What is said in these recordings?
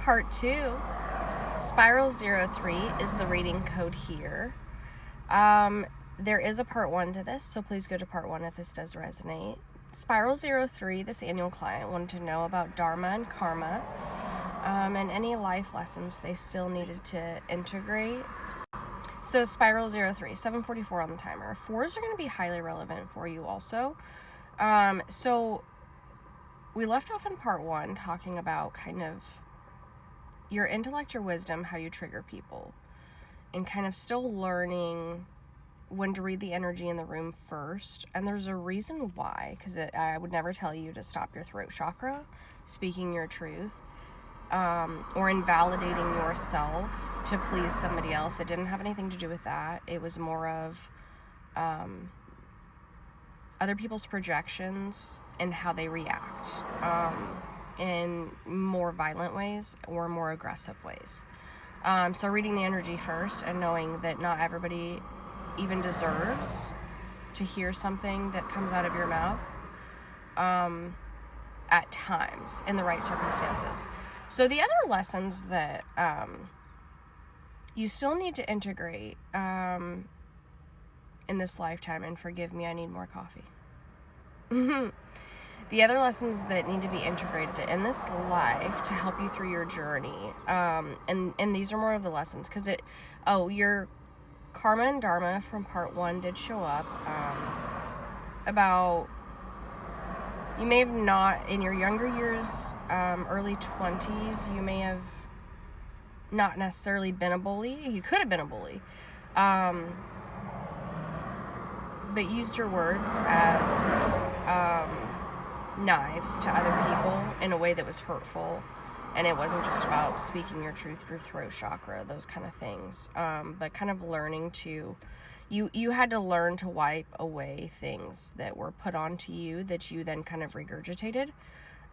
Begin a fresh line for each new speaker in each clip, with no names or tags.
part 2. Spiral03 is the reading code here. There is a part 1 to this, so please go to part 1 if this does resonate. Spiral03, this annual client, wanted to know about Dharma and Karma, and any life lessons they still needed to integrate. So Spiral03, 7:44 on the timer. 4s are going to be highly relevant for you also. So we left off in part 1 talking about kind of your intellect, your wisdom, how you trigger people, and kind of still learning when to read the energy in the room first. And there's a reason why, because I would never tell you to stop your throat chakra, speaking your truth, or invalidating yourself to please somebody else. It didn't have anything to do with that. It was more of other people's projections and how they react in more violent ways or more aggressive ways. So reading the energy first and knowing that not everybody even deserves to hear something that comes out of your mouth at times in the right circumstances. So the other lessons that you still need to integrate in this lifetime, and forgive me, I need more coffee. The other lessons that need to be integrated in this life to help you through your journey, and these are more of the lessons, because your Karma and Dharma from part 1 did show up about, you may have not, in your younger years, early 20s, you may have not necessarily been a bully. You could have been a bully, but used your words as knives to other people in a way that was hurtful. And it wasn't just about speaking your truth through throat chakra, those kind of things, but kind of learning to, you had to learn to wipe away things that were put onto you that you then kind of regurgitated.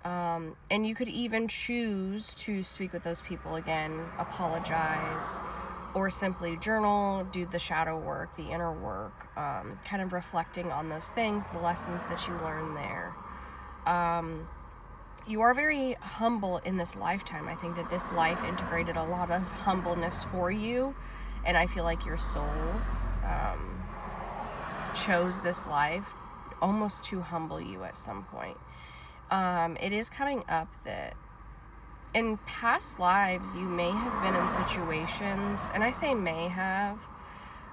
And you could even choose to speak with those people again, apologize, or simply journal, do the shadow work, the inner work, kind of reflecting on those things, the lessons that you learned there. You are very humble in this lifetime. I think that this life integrated a lot of humbleness for you, and I feel like your soul chose this life almost to humble you at some point. It is coming up that in past lives you may have been in situations, and I say may have,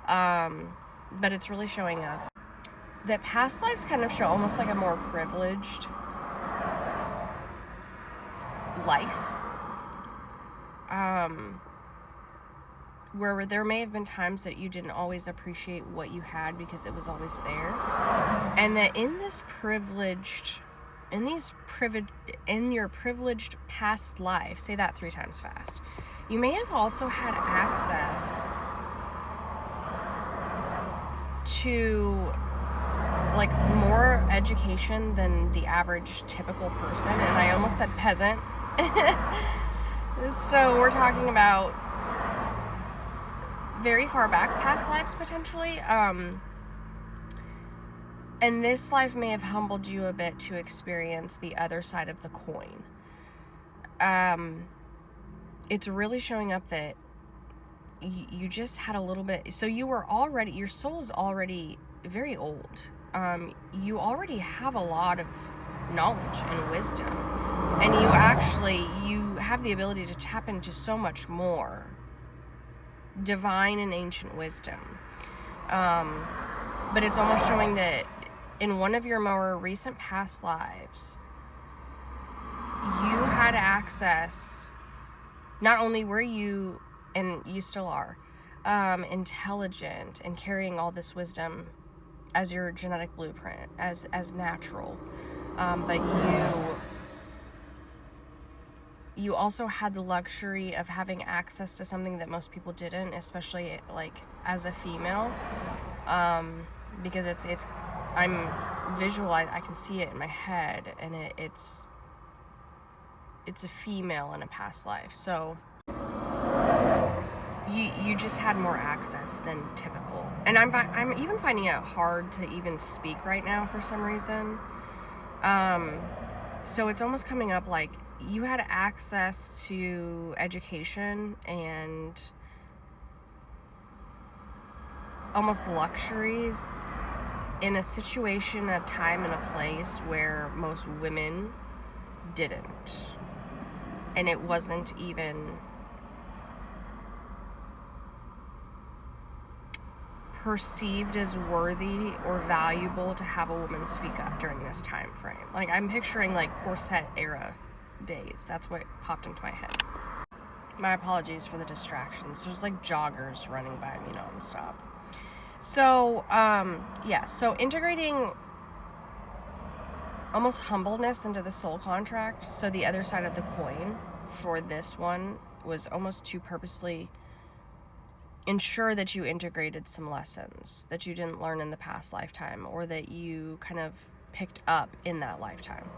but it's really showing up, that past lives kind of show almost like a more privileged life, where there may have been times that you didn't always appreciate what you had because it was always there, and that in your privileged past life, say that 3 times fast, you may have also had access to like more education than the average typical person, and I almost said peasant. So we're talking about very far back past lives potentially, and this life may have humbled you a bit to experience the other side of the coin. It's really showing up that you just had a little bit, so your soul is already very old. You already have a lot of knowledge and wisdom, and you have the ability to tap into so much more divine and ancient wisdom, but it's almost showing that in one of your more recent past lives you had access, not only were you, and you still are, intelligent and carrying all this wisdom as your genetic blueprint, as natural, but you also had the luxury of having access to something that most people didn't, especially like as a female, because I'm visualized, I can see it in my head, and it's a female in a past life, so you just had more access than typical. And I'm even finding it hard to even speak right now for some reason. So it's almost coming up like you had access to education and almost luxuries in a situation, a time, and a place where most women didn't. And it wasn't even perceived as worthy or valuable to have a woman speak up during this time frame. Like, I'm picturing like corset era days. That's what popped into my head. My apologies for the distractions. There's like joggers running by me nonstop. So, so integrating almost humbleness into the soul contract. So the other side of the coin for this one was almost to purposely ensure that you integrated some lessons that you didn't learn in the past lifetime, or that you kind of picked up in that lifetime.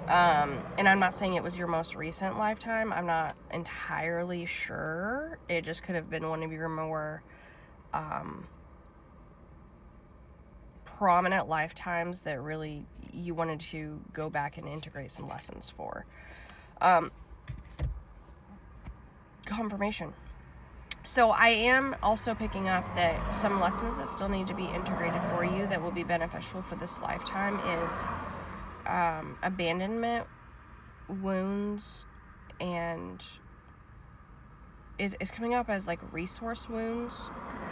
And I'm not saying it was your most recent lifetime. I'm not entirely sure. It just could have been one of your more prominent lifetimes that really you wanted to go back and integrate some lessons for. Confirmation. So I am also picking up that some lessons that still need to be integrated for you that will be beneficial for this lifetime is abandonment, wounds, and it's coming up as like resource wounds.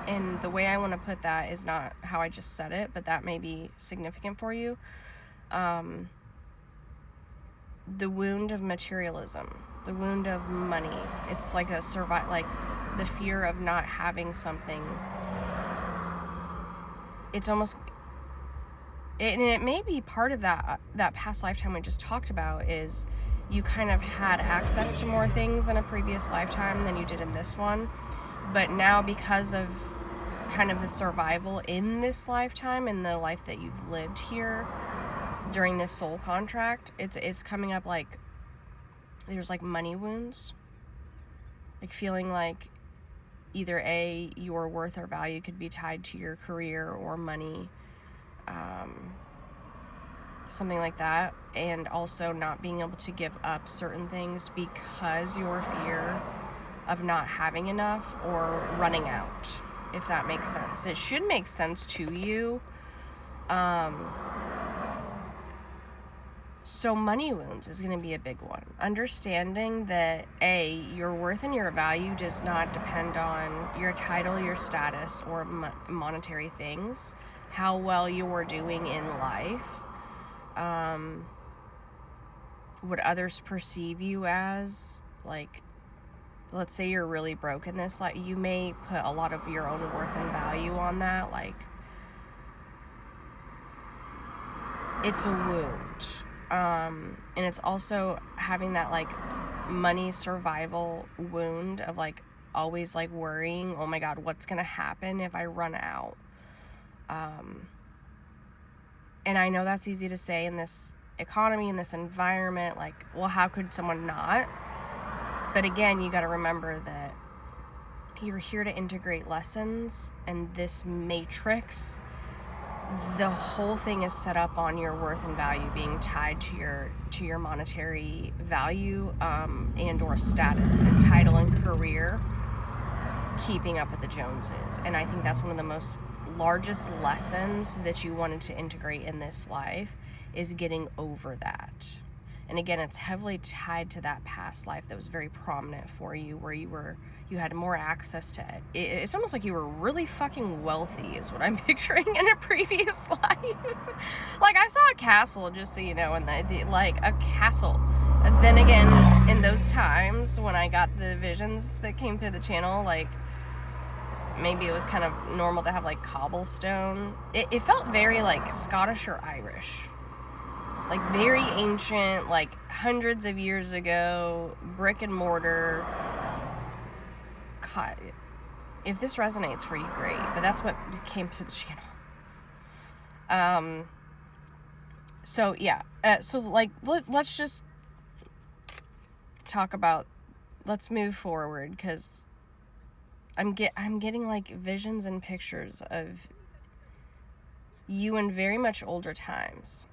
And the way I want to put that is not how I just said it, but that may be significant for you. The wound of materialism, the wound of money. It's like like the fear of not having something. It's almost, and it may be part of that past lifetime we just talked about, is you kind of had access to more things in a previous lifetime than you did in this one. But now, because of kind of the survival in this lifetime and the life that you've lived here during this soul contract, it's coming up like there's like money wounds, like feeling like either your worth or value could be tied to your career or money, something like that. And also not being able to give up certain things because your fear of not having enough or running out, if that makes sense. It should make sense to you. So money wounds is going to be a big one. Understanding that your worth and your value does not depend on your title, your status, or monetary things. How well you're doing in life, what others perceive you as. Like, let's say you're really broke in this, like, you may put a lot of your own worth and value on that. Like, it's a wound. And it's also having that like money survival wound of like always like worrying, oh my God, what's gonna happen if I run out? And I know that's easy to say in this economy, in this environment, like, well, how could someone not? But again, you got to remember that you're here to integrate lessons, and this matrix, the whole thing is set up on your worth and value being tied to your monetary value, and or status and title and career, keeping up with the Joneses. And I think that's one of the most largest lessons that you wanted to integrate in this life, is getting over that. And again, it's heavily tied to that past life that was very prominent for you, where you had more access to it. It's almost like you were really fucking wealthy is what I'm picturing in a previous life. Like, I saw a castle, just so you know, and like a castle. And then again, in those times when I got the visions that came through the channel, like, maybe it was kind of normal to have like cobblestone. It felt very like Scottish or Irish. Like very ancient, like hundreds of years ago, brick and mortar. God, if this resonates for you, great. But that's what came through the channel. So yeah. So like, let's just talk about. Let's move forward, because I'm getting like visions and pictures of you in very much older times.